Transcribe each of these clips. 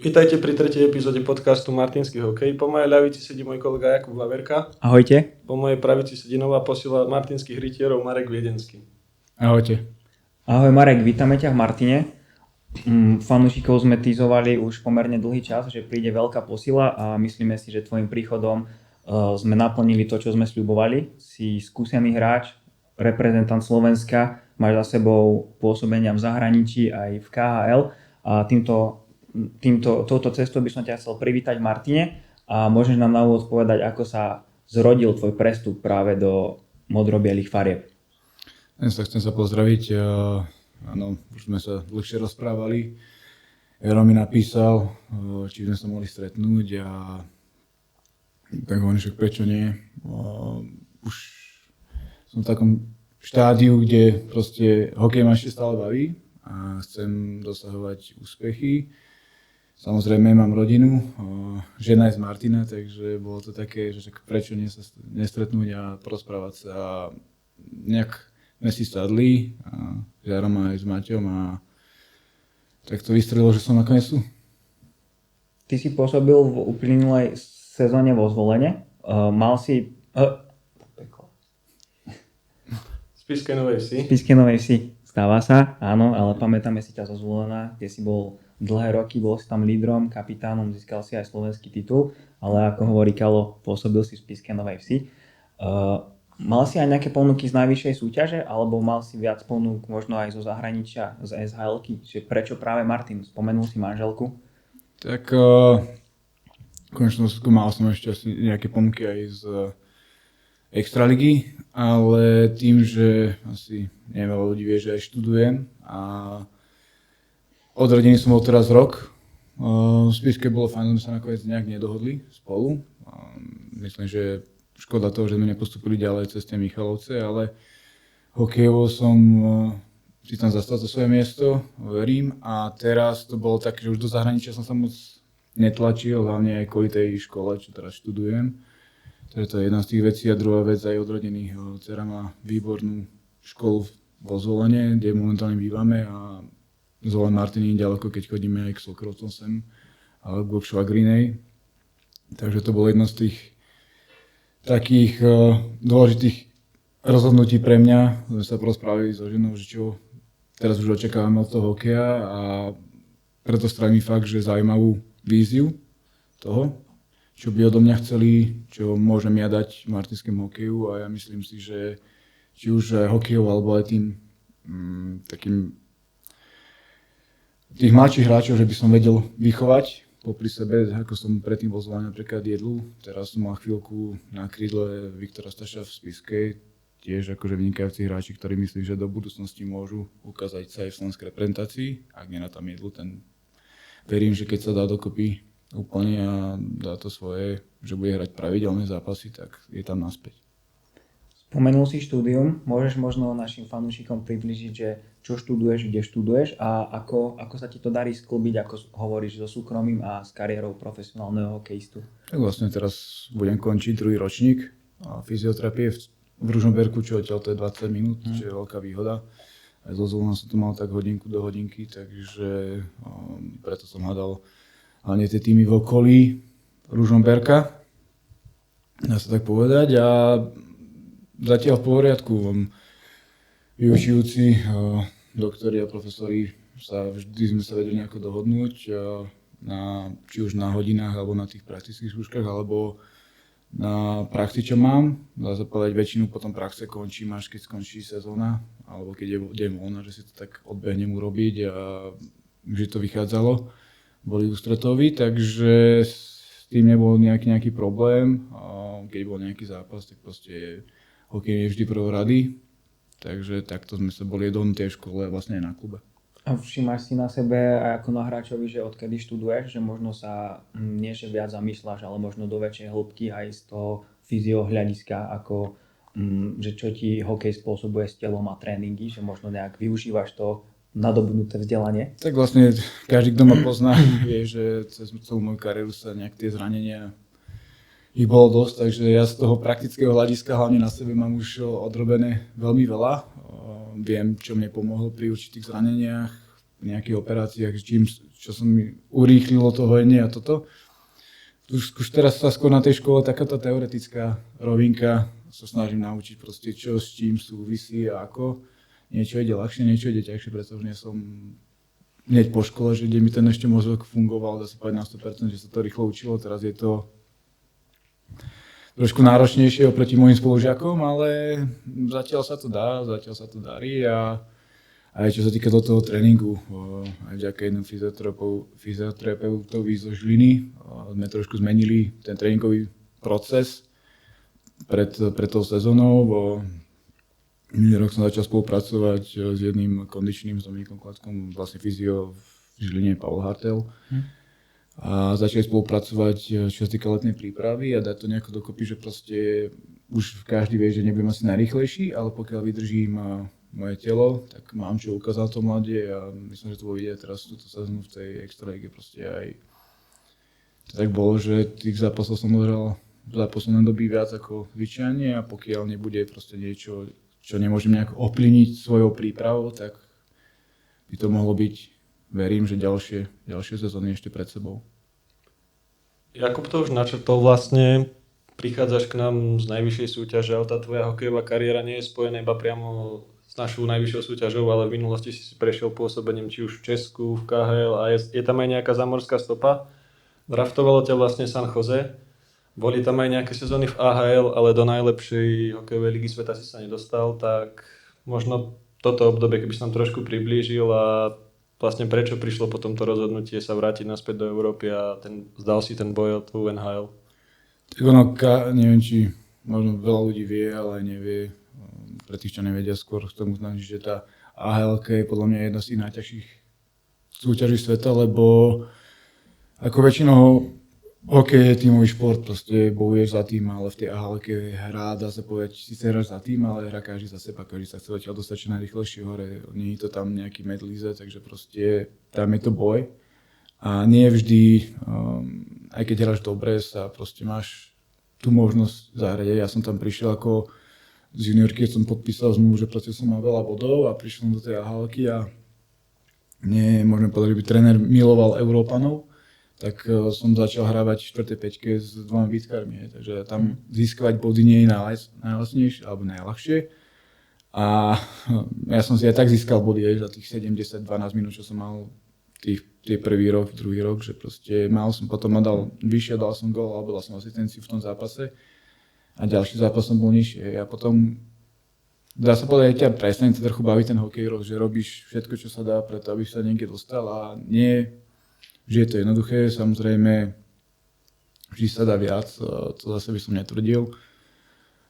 Vítajte pri tretej epizóde podcastu Martinský hokej. Po mojej ľavici sedí môj kolega Jakub Vaverka. Ahojte. Po mojej pravici sedí nová posila martinských rytierov Marek Viedenský. Ahojte. Ahoj Marek, vítame ťa v Martine. Fanúšikov sme týzovali už pomerne dlhý čas, že príde veľká posila a myslíme si, že tvojim príchodom sme naplnili to, čo sme sľubovali. Si skúsený hráč, reprezentant Slovenska, máš za sebou pôsobenia v zahraničí aj v KHL a touto cestou by som ťa chcel privítať v Martine a môžeš nám na úvod povedať, ako sa zrodil tvoj prestup práve do modro-bielých farieb. Ja sa chcem pozdraviť. Áno, už sme sa dlhšie rozprávali. Jaro mi napísal, či sme sa mohli stretnúť a tak hovorím, že prečo nie. Už som v takom štádiu, kde proste hokej ma ešte stále baví a chcem dosahovať úspechy. Samozrejme mám rodinu, žena je z Martina, takže bolo to také, že prečo nie sa nestretnúť a porozprávať sa. A nejak sme si sadli s Jarom aj s Maťom a tak to vystrelilo, že som nakoniec tu. Ty si pôsobil v uplynulej sezóne vo Zvolene. Mal si... Spišskej Novej Vsi. Spišskej Novej Vsi, stáva sa, áno, ale pamätáme si ťa zo Zvolena, kde si bol dlhé roky, bol si tam lídrom, kapitánom, získal si aj slovenský titul, ale ako hovorí Kalo, pôsobil si v Spišskej Novej Vsi. Mal si aj nejaké ponuky z najvyššej súťaže, alebo mal si viac ponúk možno aj zo zahraničia, z SHL-ky? Čiže prečo práve Martin? Spomenul si manželku? Tak konečne mal som ešte asi nejaké ponuky aj z Extraligy, ale tým, že asi neviem, ľudí vie, že aj študujem a od rodiny som bol teraz rok. V Spiške bolo fajn, sme sa nakoniec nejak nedohodli spolu. Myslím, že škoda toho, že sme nepostupili ďalej cez tie Michalovce, ale hokejovo som si tam zastal to svoje miesto, verím. A teraz to bolo také, že už do zahraničia som sa moc netlačil, hlavne aj kvôli tej škole, čo teraz študujem. Takže to je jedna z tých vecí a druhá vec aj od rodiny. Dcera má výbornú školu vo Zvolene, kde momentálne bývame a Zvolen Martin je ďaleko, keď chodíme aj k Sokrovcom sem alebo k Švagrinej. Takže to bolo jedno z tých takých dôležitých rozhodnutí pre mňa. Sme sa porozprávali so ženou, že čo teraz už očakávame od toho hokeja a preto strávim fakt, že zaujímavú víziu toho, čo by odo mňa chceli, čo môžem ja dať martinskému hokeju a ja myslím si, že či už hokejov alebo aj tým takým tých mladších hráčov, že by som vedel vychovať popri sebe, ako som predtým pozval napríklad Jedlu. Teraz som mal chvíľku na krídle Viktora Staša v Spišskej, tiež akože vynikajúci hráči, ktorí myslím, že do budúcnosti môžu ukázať sa aj v slovenskej reprezentácii. Ak nie na tam Jedlu, ten verím, že keď sa dá dokopy úplne a dá to svoje, že bude hrať pravidelné zápasy, tak je tam naspäť. Spomenul si štúdium, môžeš možno našim fanúšikom približiť, že čo študuješ, kde študuješ a ako sa ti to darí sklbiť, ako hovoríš, so súkromím a s kariérou profesionálneho hokejistu? Tak vlastne teraz budem končiť druhý ročník fyzioterapie v Ružomberku, čo odtiaľ to je 20 minút, čo je veľká výhoda. Aj zo Zvolena som to mal tak hodinku do hodinky, takže preto som hľadal hlavne tie týmy v okolí Ružomberka, dá sa tak povedať. A zatiaľ v poriadku. Vyučujúci doktori a profesori vždy sme sa vedeli nejako dohodnúť, či už na hodinách, alebo na tých praktických skúškach, alebo na praxi, čo mám. Dá sa povedať, väčšinu potom praxe končím, až keď skončí sezóna, alebo keď je deň voľna, že si to tak odbehnem urobiť a že to vychádzalo. Boli ústretoví, takže s tým nebol nejaký problém. Keď bol nejaký zápas, tak proste hokej je vždy prvorady, takže takto sme sa boli dohodnutí v škole a vlastne aj na klube. A všimáš si na sebe aj ako na hráčovi, že odkedy študuješ, že možno sa nie že viac zamýšľaš, ale možno do väčšej hĺbky aj z toho fyziohľadiska, ako že čo ti hokej spôsobuje s telom a tréningy, že možno nejak využívaš to nadobudnuté vzdelanie? Tak vlastne každý, kto ma pozná, vie, že cez celú moju kariéru sa nejak tie zranenia ich bolo dosť, takže ja z toho praktického hľadiska hlavne na sebe mám už odrobené veľmi veľa. Viem, čo mne pomohlo pri určitých zraneniach, nejakých operáciách, čo som mi urýchlilo to hojenie a toto. Už teraz sa skôr na tej škole takáto teoretická rovinka sa snažím naučiť proste, čo s čím súvisí a ako. Niečo ide ľahšie, niečo ide ťažšie, pretože nie som hneď po škole, že kde mi ten ešte mozog fungoval, dá sa povedať na 100%, že sa to rýchlo učilo. Teraz je to trošku náročnejšie oproti mojim spolužiakom, ale zatiaľ sa to dá, zatiaľ sa to darí a aj čo sa týka do toho tréningu, aj vďaka jednému fyzioterapeutovi zo Žiliny sme trošku zmenili ten tréningový proces pred tou sezónou. Minulý rok som začal spolupracovať s jedným kondičným, s Dominikom Klackom, vlastne fyzio v Žiline, Pavel Hartel. A začali spolupracovať, čo sa týka letnej prípravy a dať to nejako dokopy, že proste už každý vie, že nebudem asi najrýchlejší, ale pokiaľ vydržím moje telo, tak mám čo ukázať to mladie a myslím, že to bolo vidieť teraz túto sezónu v tej extralíge proste aj to tak bolo, že tých zápasov som odhral za posledné doby viac ako zvyčajne a pokiaľ nebude proste niečo, čo nemôžem nejako ovplyvniť svojou prípravou, tak by to mohlo byť, verím, že ďalšie sezóny ešte pred sebou. Jakub to už načrtol vlastne, prichádzaš k nám z najvyššej súťaže, ale tá tvoja hokejová kariéra nie je spojená iba priamo s našou najvyššou súťažou, ale v minulosti si prešiel pôsobením či už v Česku, v KHL a je tam aj nejaká zámorská stopa. Draftovalo ťa vlastne San Jose, boli tam aj nejaké sezóny v AHL, ale do najlepšej hokejovej ligy sveta si sa nedostal, tak možno toto obdobie, keby si nám trošku priblížil a vlastne prečo prišlo potom to rozhodnutie sa vrátiť naspäť do Európy a zdal si ten boj o tú NHL? Tak ono, neviem, či možno veľa ľudí vie, ale aj nevie. Pre tých, čo nevedia, skôr k tomu znamená, že tá AHL je podľa mňa jedna z tých najťažších súťaží sveta, lebo ako väčšinou hokej je tímový šport, proste bojuješ za tým, ale v tej AHL hrá, dá sa povedať, síce hráš za tým, ale hrá každý za seba, každý sa chce odtiaľ dostať čo najrýchlejšie hore, nie je to tam nejaký medlíze, takže proste tam je to boj. A nie vždy, aj keď hráš dobre, sa proste máš tú možnosť zahrať. Ja som tam prišiel ako z juniorky, keď som podpísal zmluvu, že proste som mal veľa bodov a prišiel som do tej AHL-ky a môžeme povedať, že by tréner miloval Európanov, tak som začal hrávať v 4. peťke s 2 výtkármi. Takže tam získavať body nie je najlacnejšie alebo najľahšie. A ja som si aj tak získal body za tých 70-12 minút, čo som mal tie prvý rok, druhý rok, že proste potom ma dal vyššie, dal som gól alebo dal som asistenciu v tom zápase. A ďalší zápas som bol nižšie. A potom, dá sa povedať, ťa prestane trochu baviť ten hokej, že robíš všetko, čo sa dá preto, aby sa niekde dostal a nie, že je to jednoduché, samozrejme, vždy sa dá viac, to zase by som netvrdil.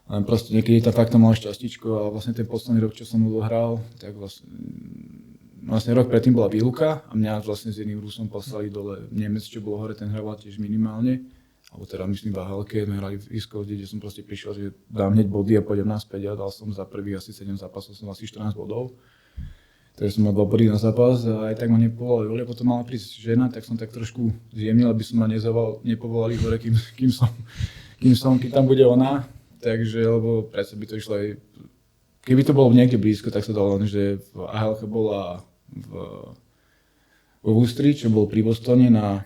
Len proste niekedy tam fakt mal šťastíčko a vlastne ten posledný rok, čo som odohral, tak vlastne rok predtým bola výluka a mňa vlastne s jedným Rusom poslali dole Nemec, čo bolo hore, ten hral tiež minimálne. Alebo teda myslím v AHL-ke, sme hrali v Iskovde, kde som proste prišiel, že dám hneď body a pôjdem naspäť a dal som za prvých asi 7 zápasov, som asi 14 bodov. Takže som mal 2 body na zápas a aj tak ma nepovolali. Potom mala prísť žena, tak som tak trošku zjemnil, aby som ma nepovolali hore, kým tam bude ona. Takže, lebo predsa by to išlo aj, keby to bolo niekde blízko, tak sa dalo len, že v AHL-ke bola vo Ústri, čo bol pri Bostone na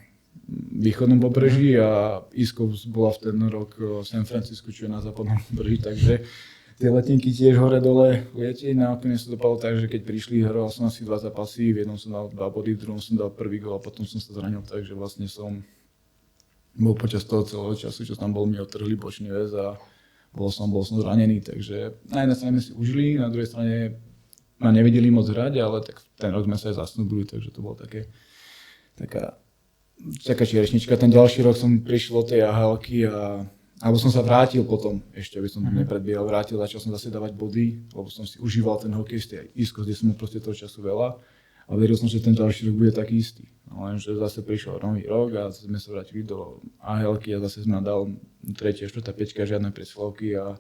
východnom pobreží a Iskov bola v ten rok v San Francisku, čo je na západnom pobreží, takže tie letenky tiež hore-dole lietieť. Nakoniec sa dopadlo tak, že keď prišli, hral som asi 2 zápasy, v jednom som dal 2 body, v druhom som dal prvý gól a potom som sa zranil, takže vlastne som bol počas toho celého času, čo tam bol, mi odtrhli bočný väz a bol som zranený, takže na jednej strane si užili, na druhej strane ma nevedeli moc hrať, ale tak ten rok sme sa aj zasnúbili, takže to bolo taká čierešnička. Ten ďalší rok som prišiel od tej AHL-ky alebo som sa vrátil potom, ešte aby som nepredbiehal, začal som zase dávať body, lebo som si užíval ten hokej z tej Iskos, kde som mal proste toho času veľa a veril som, že ten ďalší rok bude taký istý. No, lenže zase prišiel nový rok a zase sme sa vrátili do AHL-ky a zase sme dal 3., 4., 5., žiadne presilovky a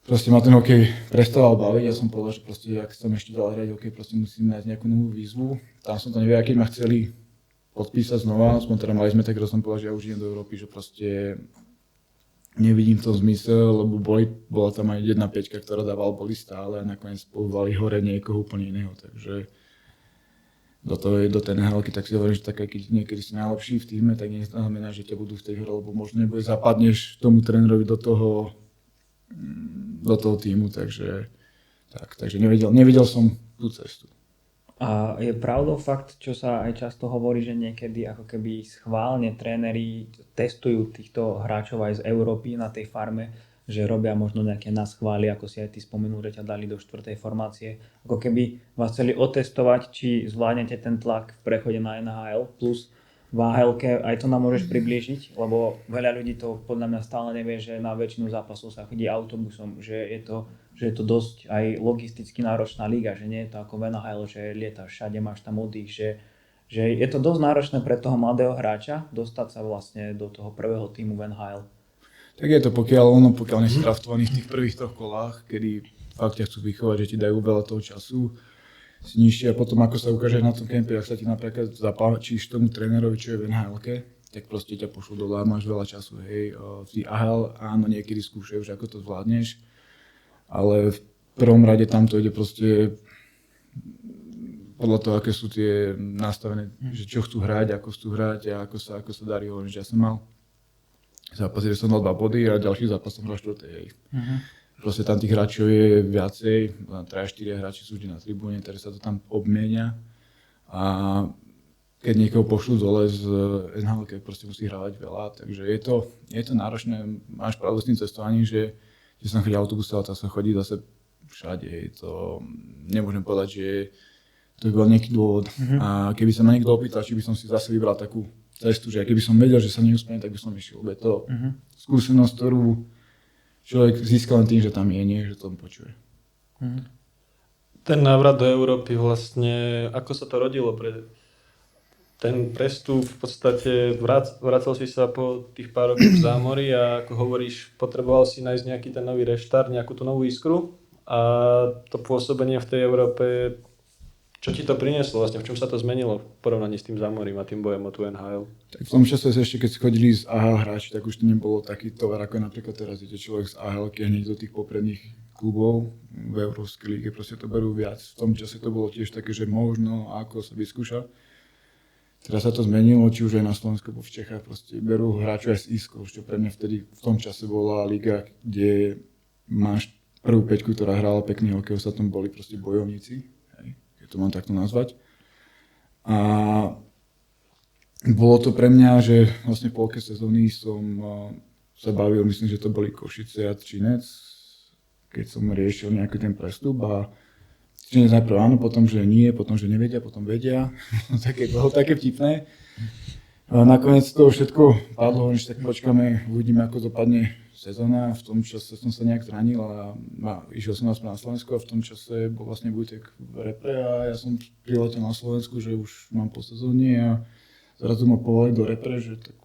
proste ma ten hokej prestával baviť. Ja som povedal, že proste, ak chcem ešte ďalej hrať hokej, proste musím nájsť nejakú novú výzvu. Tam som to nevedel, keď ma chceli podpísať znova, teda mali sme tak, že som povedal, že ja už idem do Európy, že proste nevidím v tom zmysel, lebo bola tam aj 1-5, ktorá dávala boli stále a nakoniec povolali hore niekoho úplne iného, takže do tej NHL-ky, tak si hovorím, že tak, keď niekedy si najlepší v týme, tak nie znamená, že ťa budú v tej hre, lebo možno nebude zapadneš tomu trénerovi do toho týmu, takže nevidel som tú cestu. A je pravdou fakt, čo sa aj často hovorí, že niekedy ako keby schválne tréneri testujú týchto hráčov aj z Európy na tej farme, že robia možno nejaké naschvály, ako si aj ty spomenul, že ťa dali do 4. formácie. Ako keby vás chceli otestovať, či zvládnete ten tlak v prechode na NHL, plus v AHL-ke, aj to nám môžeš priblížiť, lebo veľa ľudí to podľa mňa stále nevie, že na väčšinu zápasov sa chodí autobusom, že je to dosť aj logisticky náročná liga, že nie je to ako v NHL, že lietaš všade, máš tam oddych, že je to dosť náročné pre toho mladého hráča dostať sa vlastne do toho prvého týmu v NHL. Tak je to, pokiaľ nie si draftovaný v tých prvých 3 kolách, kedy fakt ťa chcú vychovať, že ti dajú veľa toho času, si nižšie a potom ako sa ukážeš na tom kempe, ak sa ti napríklad zapáčiš tomu trénerovi, čo je v NHL-ke, tak proste ťa pošlú dole a máš veľa času, hej. V AHL áno, niekedy skúšajú, že ako to zvládneš, ale v prvom rade tam to ide proste podľa toho, aké sú tie nastavené, že čo chcú hrať, ako chcú hrať a ako sa darí. Hovorím, že ja som mal zápas, že som dal 2 body a ďalší zápas som hral 4. hej. Proste tam tých hráčov je viacej, 3-4 hráči sú vždy na tribúne, ktoré sa to tam obmienia a keď niekoho pošlú dole z NHL, proste musí hrávať veľa, takže je to náročné, máš pravdu s tým cestovaním, že sa chodí autobus, ale sa chodí zase všade, to nemôžem povedať, že to by bol nejaký dôvod a keby sa ma niekto opýtal, či by som si zase vybral takú cestu, že keby som vedel, že sa neúspiem, tak by som išiel, lebo je to skúsenosť, ktorú človek získa len tým, že tam je, nie, že to počuje. Ten návrat do Európy vlastne, ako sa to rodilo pre ten prestup, v podstate vracal si sa po tých pár rokov v zámori a ako hovoríš, potreboval si nájsť nejaký ten nový reštart, nejakú tú novú iskru a to pôsobenie v tej Európe, čo ti to prinieslo vlastne, v čom sa to zmenilo v porovnaní s tým zámorím a tým bojom o tú NHL? Tak v tom čase ešte keď chodili z AHL hráči, tak už to nebolo taký tovar, ako je napríklad teraz, ide človek z AHL hneď do tých popredných klubov v Európskej líge, proste to berú viac. V tom čase to bolo tiež také, že možno ako sa vyskúša. Teraz sa to zmenilo, či už aj na Slovensku, alebo v Čechách, proste berú hráčov aj z Iskov, čo pre mňa vtedy v tom čase bola liga, kde máš prvú päťku, ktorá hrála pekný hokej, sa tam boli proste bojovníci, hej, keď to mám takto nazvať. A bolo to pre mňa, že vlastne v polke sezóny som sa bavil, myslím, že to boli Košice a Třinec, keď som riešil nejaký ten prestup a Třinec najprv áno, potom, že nie, potom, že nevedia, potom vedia. Bolo také vtipné. A nakoniec to všetko padlo, že tak počkáme, uvidíme, ako dopadne sezóna. V tom čase som sa nejak zranil a išiel som naspäť na Slovensku a v tom čase bol vlastne Vojtek v repre a ja som priletel na Slovensku, že už mám po sezóne a zrazu ma povolali do repre, že tak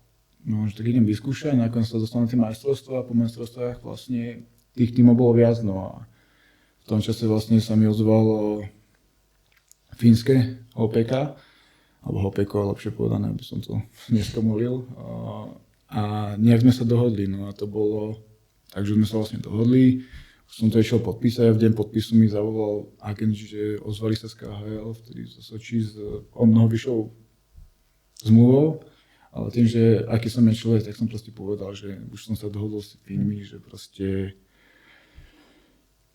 idem vyskúšať. Nakoniec sa dostal na tie majstrovstvá a po majstrovstvách vlastne tých tímov bolo viac. No a v tom čase vlastne sa mi ozvalo fínske HPK, alebo HPK, lepšie povedané, aby som to neskomolil. A nejak sme sa dohodli, no a to bolo, takže sme sa vlastne dohodli. Už som to išiel podpísať a v deň podpisu mi zavolal agent, že ozvali sa z KHL, vtedy sa Sočí o mnoho vyššou zmluvou. Ale tým, že aký som ja človek, tak som proste povedal, že už som sa dohodol s Fínmi, že proste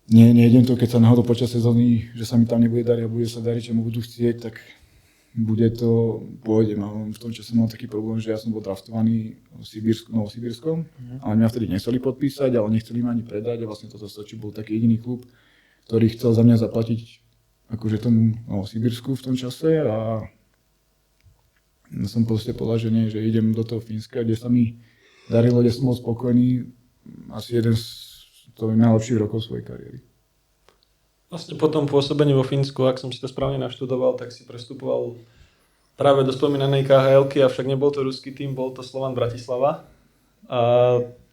nejdem to, keď sa náhodou počas sezóny, že sa mi tam nebude dariť a bude sa dariť, čo mu budú chcieť, tak bude to, pôjdem. A v tom čase mal taký problém, že ja som bol draftovaný v Novosibírskom, ale mňa vtedy nechceli podpísať, ale nechceli ma ani predať a vlastne toto Soči bol taký jediný klub, ktorý chcel za mňa zaplatiť akože tomu Novosibírsku v tom čase a som proste povedal, že nie, že idem do toho Fínska, kde sa mi darilo, kde som bol spokojný, asi jeden z najlepších rokov svojej kariéry. Vlastne po tom pôsobení vo Fínsku, ak som si to správne naštudoval, tak si prestupoval práve do spomínanej KHL-ky, avšak nebol to ruský tým, bol to Slovan Bratislava. A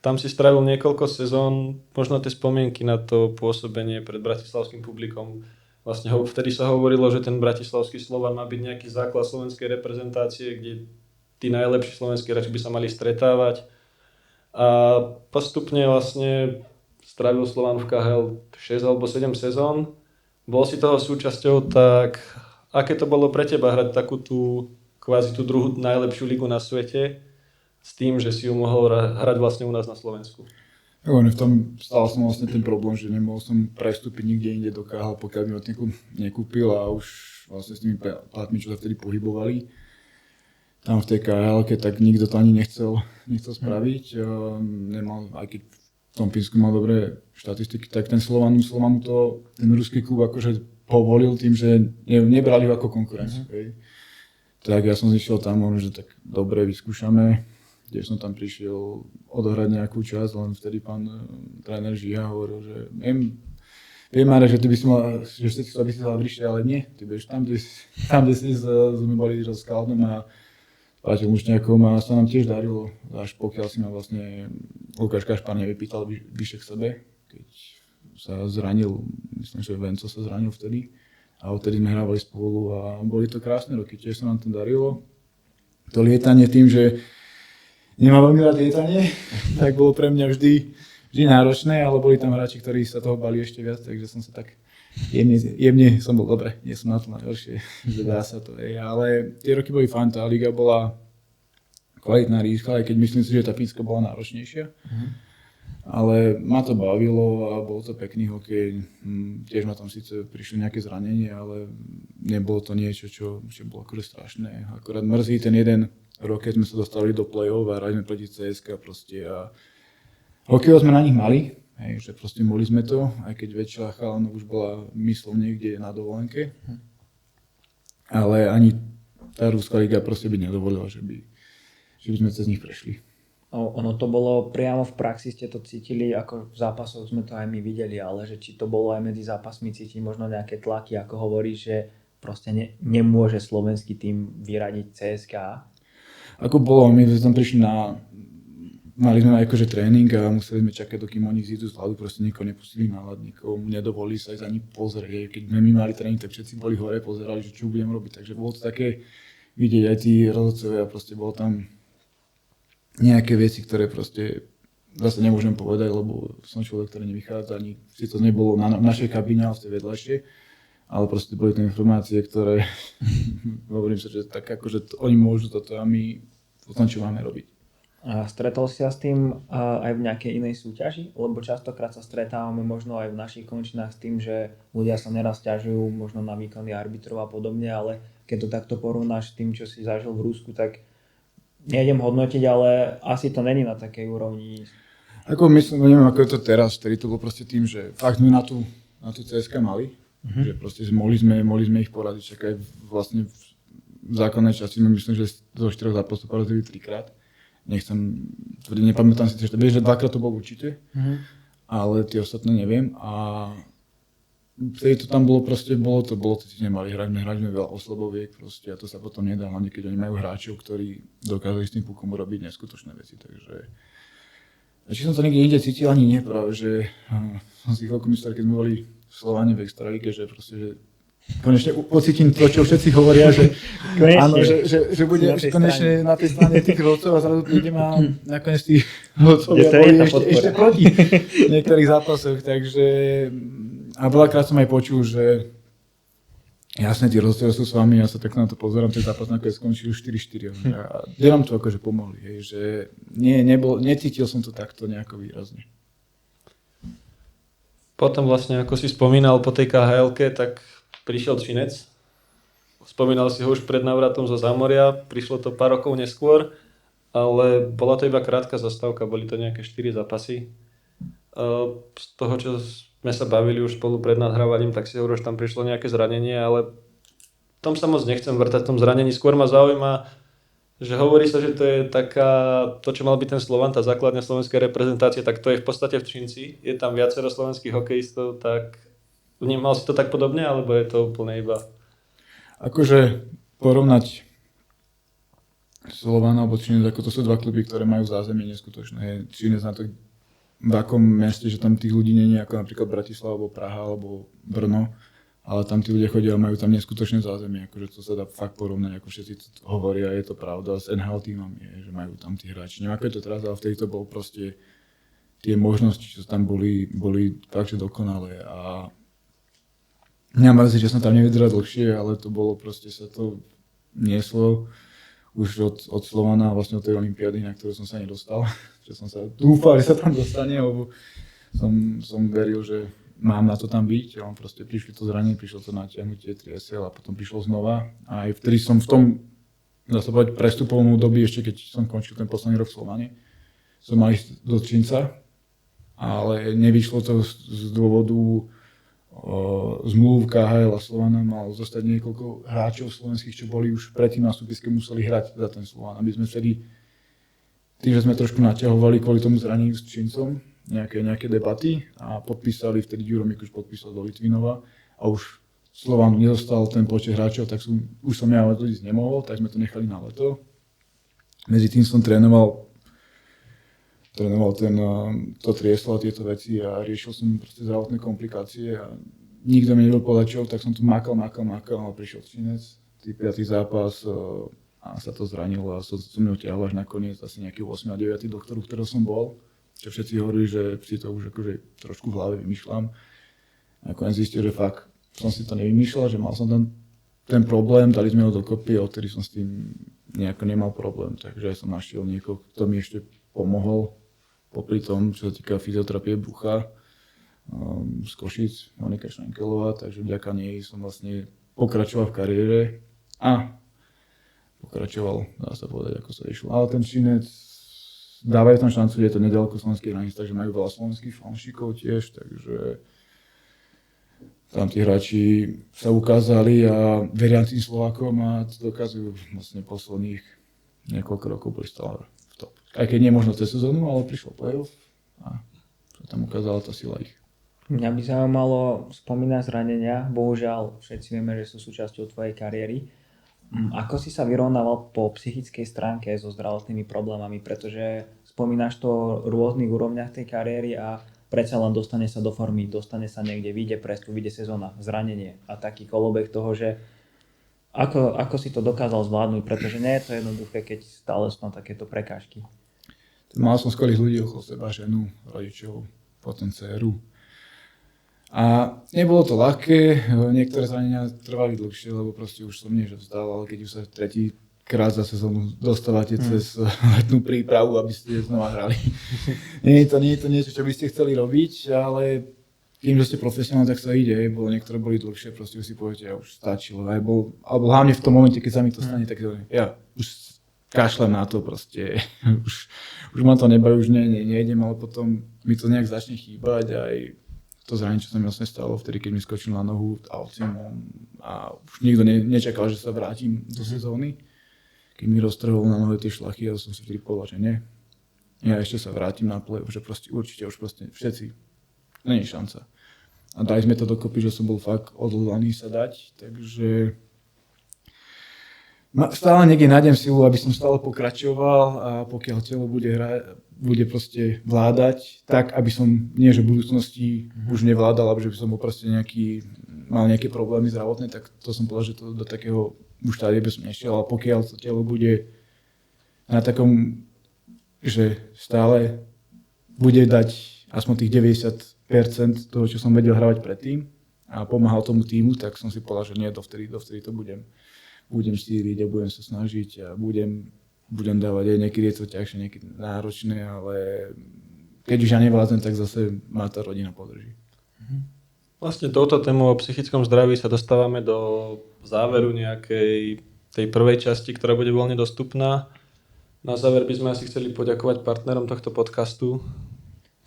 tam si strávil niekoľko sezón, možno tie spomienky na to pôsobenie pred bratislavským publikom. Vlastne vtedy sa hovorilo, že ten bratislavský Slovan má byť nejaký základ slovenskej reprezentácie, kde tí najlepší slovenskí hráči by sa mali stretávať. A postupne vlastne strávil Slovan v KHL 6 alebo 7 sezón. Bol si toho súčasťou, tak aké to bolo pre teba hrať takú tú, kvázi tú druhú najlepšiu ligu na svete, s tým, že si ju mohol hrať vlastne u nás na Slovensku? V tom stál som vlastne ten problém, že nemohol som prestúpiť nikde inde do KHL, pokiaľ mi ho nekúpil a už vlastne s tými platmi, čo sa vtedy pohybovali tam v tej KHL, tak nikto to ani nechcel spraviť. Nemal, aj keď v tom Fínsku mal dobré štatistiky, tak ten Slovan mu to, ten ruský klub akože povolil tým, že nebrali ho ako konkurenciu. Tak ja som zišiel tam, že tak dobre, vyskúšame. Tiež som tam prišiel odohrať nejakú časť, len vtedy pán tréner Žiha hovoril, že viem, Máre, že ty by si mal, že všetci by si dal vyššie, ale nie, ty budeš tam, kde si sme boli so Skaldom a Paťom Mušňákom a sa nám tiež darilo, až pokiaľ si ma vlastne Lukáš Kašpar nevypýtal vyššie k sebe, keď sa zranil, myslím, že Venco sa zranil vtedy a odtedy sme hrávali spolu a boli to krásne roky, tiež sa nám to darilo. To lietanie tým, že nemám veľmi rád lietanie, tak bolo pre mňa vždy náročné, ale boli tam hráči, ktorí sa toho bali ešte viac, takže som sa tak jemne som bol dobre, nie som na to najhoršie, že dá sa to. Ale tie roky boli fajn, tá liga bola kvalitná, rýchla, aj keď myslím si, že tá Fínska bola náročnejšia. Ale ma to bavilo a bol to pekný hokej. Tiež ma tam síce prišli nejaké zranenie, ale nebolo to niečo, čo bolo akože strašné. Akorát mrzí ten jeden rok, keď sme sa dostali do play-off a hrali sme proti CSK proste a hokejov sme na nich mali, že proste mohli sme to, aj keď väčšina chalanov už bola myslom niekde na dovolenke. Ale ani tá ruská liga proste by nedovolila, že by sme cez nich prešli. Ono to bolo priamo v praxi, ste to cítili, ako v zápasoch sme to aj my videli, ale že či to bolo aj medzi zápasmi cítiť možno nejaké tlaky, ako hovoríš, že proste nemôže slovenský tým vyradiť CSKA? Ako bolo, my sme tam prišli mali sme akože tréning a museli sme čakať, dokým oni zídu z ľadu, proste nikoho nepustili na ľad, nikomu nedovolili sa aj ani pozrieť. Keď sme my mali tréning, tak všetci boli hore, pozerali, že čo budem robiť, takže bolo to také vidieť aj tí rozhodcovia, proste bolo tam nejaké veci, ktoré proste zase nemôžem povedať, lebo som človek, ktorý nevychádza, ani si to nebolo na našej kabíne, ale v tej vedľajšej, ale proste boli to informácie, ktoré hovorím sa, že tak akože oni môžu toto a my o tom, čo máme robiť. A stretol si sa s tým aj v nejakej inej súťaži? Lebo častokrát sa stretávame možno aj v našich končinách s tým, že ľudia sa neraz ťažujú možno na výkony arbitrov a podobne, ale keď to takto porovnáš s tým, čo si zažil v Rusku, tak nejdem hodnotiť, ale asi to není na takej úrovni. Ako myslím, neviem, ako je to teraz, vtedy to bolo proste tým, že fakt sme na tú CSK mali, že proste mohli sme ich poradiť, čak aj vlastne v zákonnej časti myslím, že zo 4 zápasov porazili 3-krát. Nepamätám si, že dvakrát to bolo určite, ale tie ostatné neviem a vtedy to tam bolo proste, bolo to nemali hrať, sme veľa osloboviek proste a to sa potom nedá, hlavne keď oni majú hráčov, ktorí dokázali s tým pukom robiť neskutočné veci, takže či som to niekde inde cítil, ani nie, práve, že som si chvíľku myslel, keď sme boli v Slovane v Extralíge, že proste, že konečne pocítim to, čo všetci hovoria, že áno, že bude konečne na tej strane tých rodcov a zrazu prídem a nakoniec tí rodcovia boli ešte proti v niektorých zápasoch, takže a veľakrát som aj počul, že jasne, tí rodcovia sú s vami, ja sa tak na to pozerám, ten zápas nakoniec skončil 4-4 a kde nám to akože pomohli, že necítil som to takto nejako výrazne. Potom vlastne, ako si spomínal po tej KHL-ke, tak prišiel Třinec. Spomínal si ho už pred návratom zo Zámoria, prišlo to pár rokov neskôr, ale bola to iba krátka zastávka, boli to nejaké 4 zápasy. Z toho, čo sme sa bavili už spolu pred nahrávaním, tak si hovoril, že tam prišlo nejaké zranenie, ale v tom sa moc nechcem vrtať v tom zranení. Skôr ma zaujíma, že hovorí sa, že to je taká, to čo mal byť ten Slovan, tá základňa slovenskej reprezentácie, tak to je v podstate v Třinci. Je tam viacero slovenských hokejistov, tak vnímal si to tak podobne, alebo je to úplne iba? Akože porovnať Slovan alebo Třinec, ako to sú dva kluby, ktoré majú zázemie neskutočné. Třinec na to, v akom meste, že tam tých ľudí nie je ako napríklad Bratislava, alebo Praha, alebo Brno, ale tam tí ľudia chodia a majú tam neskutočné zázemie, akože to sa dá fakt porovnať, ako všetci to hovoria, je to pravda, s NHL týmami, že majú tam tí hráči. Neviem, ako je to teraz, ale vtedy to bol proste, tie možnosti, čo tam boli fakt, že dokonalé a Mňa mrzí, že som tam nevydržal dlhšie, ale to bolo proste, sa to nieslo už od Slovana, vlastne od tej olympiády, na ktorú som sa nedostal. Že som sa dúfal, že sa tam dostane, lebo som veril, že mám na to tam byť. A on proste prišli to zranenie, prišlo to natiahnutie triesel a potom prišlo znova. A aj vtedy som v tom, dá sa povedať, prestupovom období, ešte keď som končil ten posledný rok v Slovane, som mal ísť do Třinca, ale nevyšlo to z dôvodu zmluv KHL a Slovana mal zostať niekoľko hráčov slovenských, čo boli už predtým na súpiske, museli hrať za ten Slovan. Aby sme vtedy, tým, že sme trošku naťahovali kvôli tomu zraneniu s Čincom, nejaké debaty a podpísali, vtedy Ďuro Mikuš podpísal do Litvinova a už Slovan nedostal ten počet hráčov, tak už som ja leto ísť nemohol, tak sme to nechali na leto. Medzi tým som trénoval to trieslo a tieto veci a riešil som proste zdravotné komplikácie a nikto mi nevedel povedať čo, tak som tu makal a prišiel Třinec, 5. zápas a sa to zranilo a som mňou ťahol až nakoniec asi nejaký 8. a 9. doktor, u ktorého som bol, čo všetci hovorili, že si to už akože trošku v hlave vymýšľam. A nakoniec zistil, že fakt som si to nevymýšľal, že mal som tam ten problém, dali sme ho dokopy a odtedy som s tým nejako nemal problém, takže som našiel niekoho, kto mi ešte pomohol. Popri tom, čo sa týka fyzioterapie brucha z Košíc, Monika Šrenkelová, takže vďaka nej som vlastne pokračoval v kariére a pokračoval, dá sa povedať, ako sa išlo. Ale ten Třinec dávajú tam šancu, je to nedaleko slovenských hraníc, takže majú veľa slovenských fanšikov tiež, takže tam tí hráči sa ukázali a veria tým Slovákom a to dokazujú vlastne posledných niekoľko rokov boli stále. Aj keď nie možno cez sezónu, ale prišlo play-off a sa tam ukázala tá sila ich. Mňa by zaujímalo, spomínať zranenia, bohužiaľ všetci vieme, že sú súčasťou tvojej kariéry. Ako si sa vyrovnával po psychickej stránke so zdravotnými problémami, pretože spomínaš to v rôznych úrovniach tej kariéry a predsa len dostane sa do formy, dostane sa niekde, vyjde prestup, vyjde sezóna, zranenie a taký kolobek toho, že ako si to dokázal zvládnuť, pretože nie je to jednoduché, keď stále sú tam takéto prekážky. Mal som skvelých ľudí okolo seba, ženu, rodičov, potom dceru. A nebolo to ľahké, niektoré zranenia trvali dlhšie, lebo proste už som nie že vzdal, ale keď už sa tretí krát za sezónu dostávate cez letnú prípravu, aby ste znova hrali. Nie je to niečo, čo by ste chceli robiť, ale tým, že ste profesionálni, tak sa ide, niektoré boli dlhšie, proste už si poviete, ja už stačilo, alebo hlavne v tom momente, keď sa mi to stane, tak ja už kašlem na to proste, už ma to nebaví, už nejdem, ale potom mi to nejak začne chýbať aj to zranenie, čo sa mi vlastne stalo vtedy, keď mi skočil na nohu a už nikto nečakal, že sa vrátim do sezóny. Keď mi roztrhol na nohe tie šlachy, ja som si vtedy povedal, že nie, ja ešte sa vrátim na play, že proste určite už proste všetci, nie je šanca. A dali sme to dokopy, že som bol fakt odhodlaný sa dať, takže stále niekde nájdem silu, aby som stále pokračoval a pokiaľ telo bude proste vládať, tak aby som nie, že v budúcnosti už nevládal, alebo že by som bol proste mal nejaké problémy zdravotné, tak to som povedal, že to do takého už štádia by som nešiel, ale pokiaľ to telo bude na takom, že stále bude dať aspoň tých 90% toho, čo som vedel hravať predtým a pomáhal tomu týmu, tak som si povedal, že nie, dovtedy to budem štíriť a budem sa snažiť a budem dávať aj niekedy je to ťažšie, niekedy náročné, ale keď už ja nevládzem, tak zase ma tá rodina podrží. Vlastne touto tému o psychickom zdraví sa dostávame do záveru nejakej tej prvej časti, ktorá bude voľne dostupná. Na záver by sme asi chceli poďakovať partnerom tohto podcastu.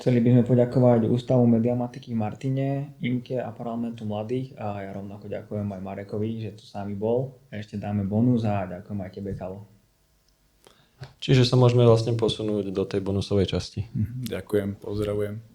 Chceli by sme poďakovať Ústavu mediamatiky v Martine, Imke a Parlamentu mladých a ja rovnako ďakujem aj Marekovi, že tu s nami bol. Ešte dáme bonus a ďakujem aj tebe, Kalo. Čiže sa môžeme vlastne posunúť do tej bonusovej časti. Ďakujem, pozdravujem.